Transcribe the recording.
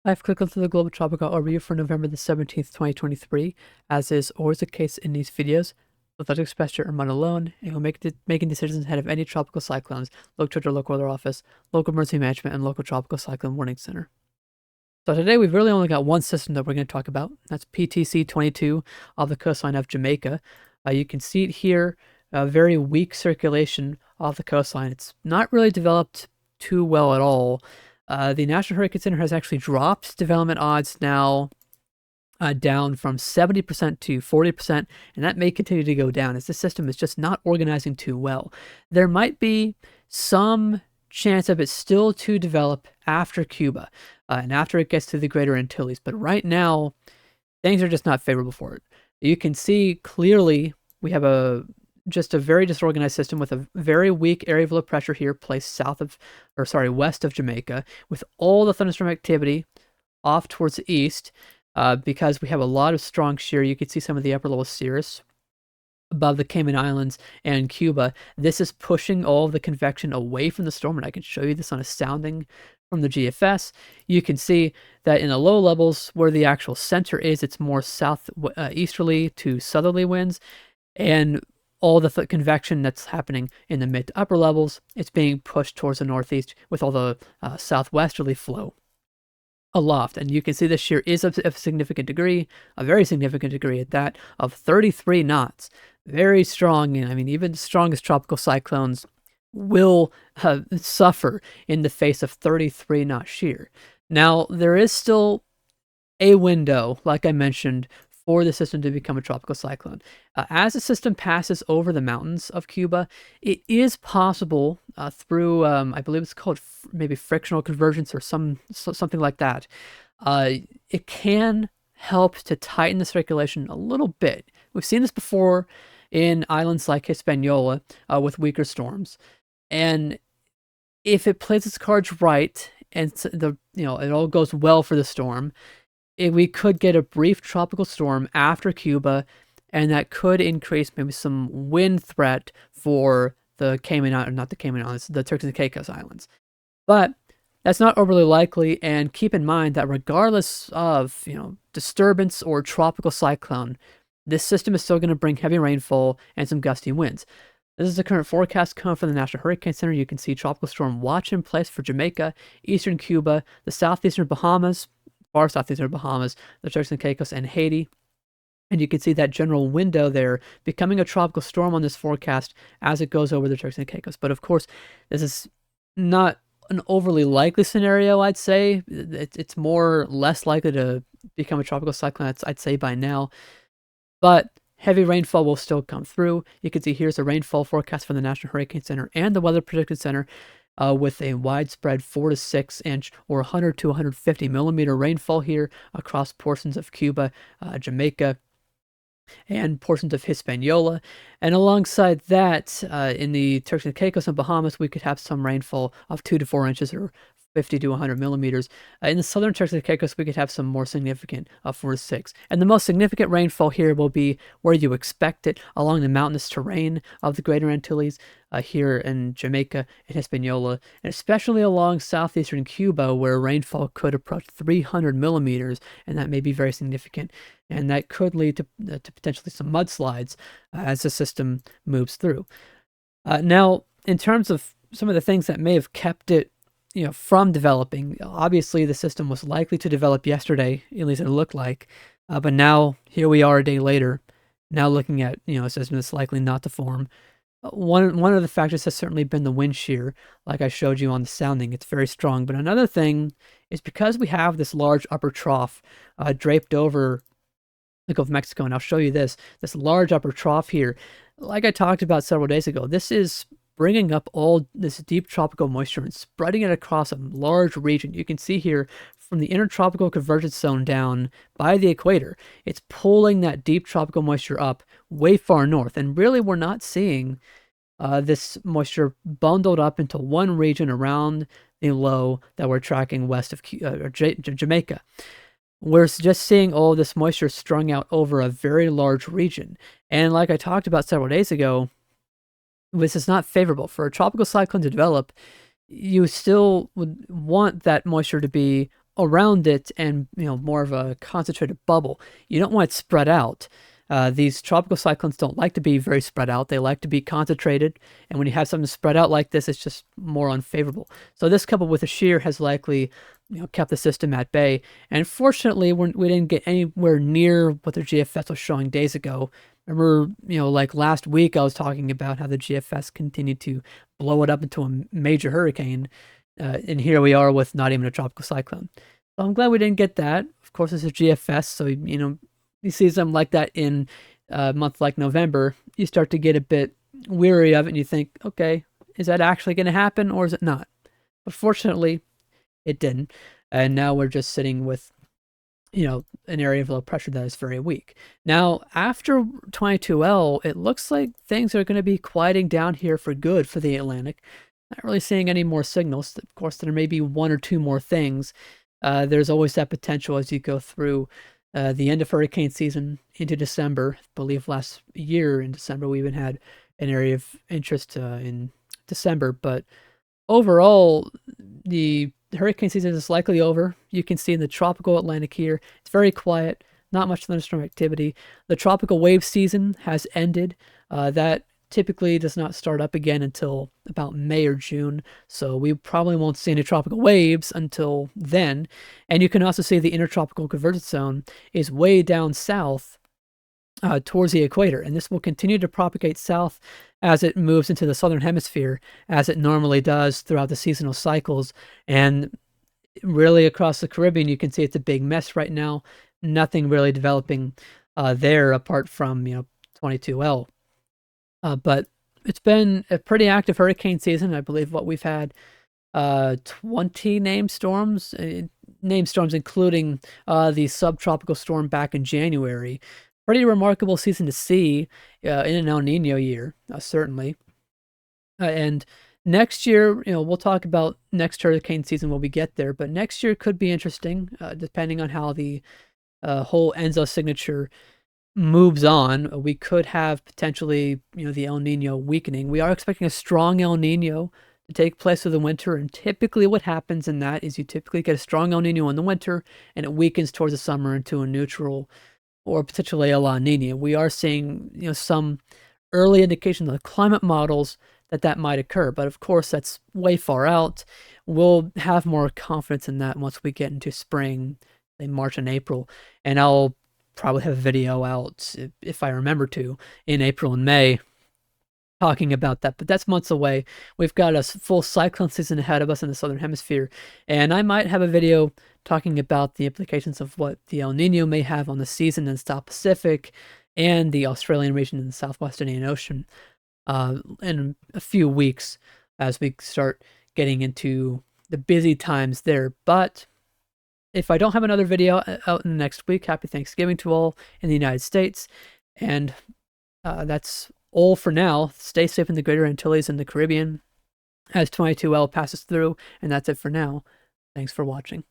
I've clicked onto the Global Tropical Overview for November the 17th, 2023. As is always the case in these videos, let express your mind alone, and will making decisions ahead of any tropical cyclones. Look to your local weather office, local emergency management, and local tropical cyclone warning center. So today we've really only got one system that we're going to talk about. That's PTC 22 off the coastline of Jamaica. You can see it here, a very weak circulation off the coastline. It's not really developed too well at all. The National Hurricane Center has actually dropped development odds now down from 70% to 40%, and that may continue to go down as the system is just not organizing too well. There might be some chance of it still to develop after Cuba and after it gets to the Greater Antilles, but right now, things are just not favorable for it. You can see clearly we have just a very disorganized system with a very weak area of low pressure here placed west of Jamaica, with all the thunderstorm activity off towards the east, because we have a lot of strong shear. You can see some of the upper level cirrus above the Cayman Islands and Cuba. This is pushing all of the convection away from the storm, and I can show you this on a sounding from the GFS. You can see that in the low levels where the actual center is, it's more easterly to southerly winds, and all the convection that's happening in the mid to upper levels, it's being pushed towards the northeast with all the southwesterly flow aloft. And you can see the shear is of a significant degree, a very significant degree at that, of 33 knots. Very strong, and I mean, even the strongest tropical cyclones will suffer in the face of 33 knot shear. Now, there is still a window, like I mentioned, for the system to become a tropical cyclone. As the system passes over the mountains of Cuba, it is possible through, I believe it's called maybe frictional convergence or something like that. It can help to tighten the circulation a little bit. We've seen this before in islands like Hispaniola with weaker storms. And if it plays its cards right and it all goes well for the storm, we could get a brief tropical storm after Cuba, and that could increase maybe some wind threat for the the Turks and Caicos Islands. But that's not overly likely, and keep in mind that regardless of disturbance or tropical cyclone, this system is still going to bring heavy rainfall and some gusty winds. This is the current forecast coming from the National Hurricane Center. You can see tropical storm watch in place for Jamaica, eastern Cuba, the southeastern Bahamas, far southeastern Bahamas, the Turks and Caicos, and Haiti. And you can see that general window there becoming a tropical storm on this forecast as it goes over the Turks and Caicos. But of course, this is not an overly likely scenario, I'd say. It's less likely to become a tropical cyclone, I'd say, by now. But heavy rainfall will still come through. You can see here's a rainfall forecast from the National Hurricane Center and the Weather Prediction Center, with a widespread 4 to 6 inch or 100 to 150 millimeter rainfall here across portions of Cuba, Jamaica, and portions of Hispaniola. And alongside that, in the Turks and Caicos and Bahamas, we could have some rainfall of 2 to 4 inches or 50 to 100 millimeters. In the southern Turks and Caicos, we could have some more significant 4 to 6. And the most significant rainfall here will be where you expect it, along the mountainous terrain of the Greater Antilles, here in Jamaica and Hispaniola, and especially along southeastern Cuba, where rainfall could approach 300 millimeters, and that may be very significant. And that could lead to potentially some mudslides as the system moves through. Now, in terms of some of the things that may have kept it from developing, obviously the system was likely to develop yesterday, at least it looked like, but now here we are a day later, now looking at a system that's likely not to form. One of the factors has certainly been the wind shear, like I showed you on the sounding. It's very strong. But another thing is because we have this large upper trough draped over the Gulf of Mexico, and I'll show you this large upper trough here. Like I talked about several days ago, this is bringing up all this deep tropical moisture and spreading it across a large region. You can see here from the intertropical convergence zone down by the equator, it's pulling that deep tropical moisture up way far north. And really, we're not seeing this moisture bundled up into one region around the low that we're tracking west of Jamaica. We're just seeing all this moisture strung out over a very large region. And like I talked about several days ago, this is not favorable for a tropical cyclone to develop. You still would want that moisture to be around it and, more of a concentrated bubble. You don't want it spread out. These tropical cyclones don't like to be very spread out. They like to be concentrated. And when you have something spread out like this, it's just more unfavorable. So this, coupled with a shear, has likely kept the system at bay. And fortunately, we didn't get anywhere near what the GFS was showing days ago. Remember, like last week, I was talking about how the GFS continued to blow it up into a major hurricane. And here we are with not even a tropical cyclone. So I'm glad we didn't get that. Of course, it's a GFS, so, you see something like that in a month like November, you start to get a bit weary of it, and you think, okay, is that actually going to happen, or is it not? But fortunately, it didn't. And now we're just sitting with, an area of low pressure that is very weak. Now, after 22L, it looks like things are going to be quieting down here for good for the Atlantic. Not really seeing any more signals. Of course, there may be one or two more things. There's always that potential as you go through the end of hurricane season into December. I believe last year in December, we even had an area of interest in December. But overall, the hurricane season is likely over. You can see in the tropical Atlantic here, it's very quiet, not much thunderstorm activity. The tropical wave season has ended. That typically does not start up again until about May or June, so we probably won't see any tropical waves until then. And you can also see the intertropical convergence zone is way down south towards the equator, and this will continue to propagate south as it moves into the southern hemisphere, as it normally does throughout the seasonal cycles. And really across the Caribbean, you can see it's a big mess right now. Nothing really developing there apart from 22L. But it's been a pretty active hurricane season. I believe we've had 20 named storms, including the subtropical storm back in January. Pretty remarkable season to see in an El Nino year, certainly. And next year, we'll talk about next hurricane season when we get there, but next year could be interesting, depending on how the whole ENSO signature moves on. We could have potentially, the El Nino weakening. We are expecting a strong El Nino to take place through the winter, and typically what happens in that is you typically get a strong El Nino in the winter, and it weakens towards the summer into a neutral or potentially a La Nina. We are seeing, some early indication of the climate models that might occur, but of course that's way far out. We'll have more confidence in that once we get into spring, say March and April, and I'll probably have a video out, if I remember to, in April and May talking about that, but that's months away. We've got a full cyclone season ahead of us in the southern hemisphere, and I might have a video talking about the implications of what the El Nino may have on the season in the South Pacific and the Australian region in the Southwest Indian Ocean in a few weeks as we start getting into the busy times there. But if I don't have another video out in the next week, happy Thanksgiving to all in the United States. And that's all for now. Stay safe in the Greater Antilles and the Caribbean as 22L passes through. And that's it for now. Thanks for watching.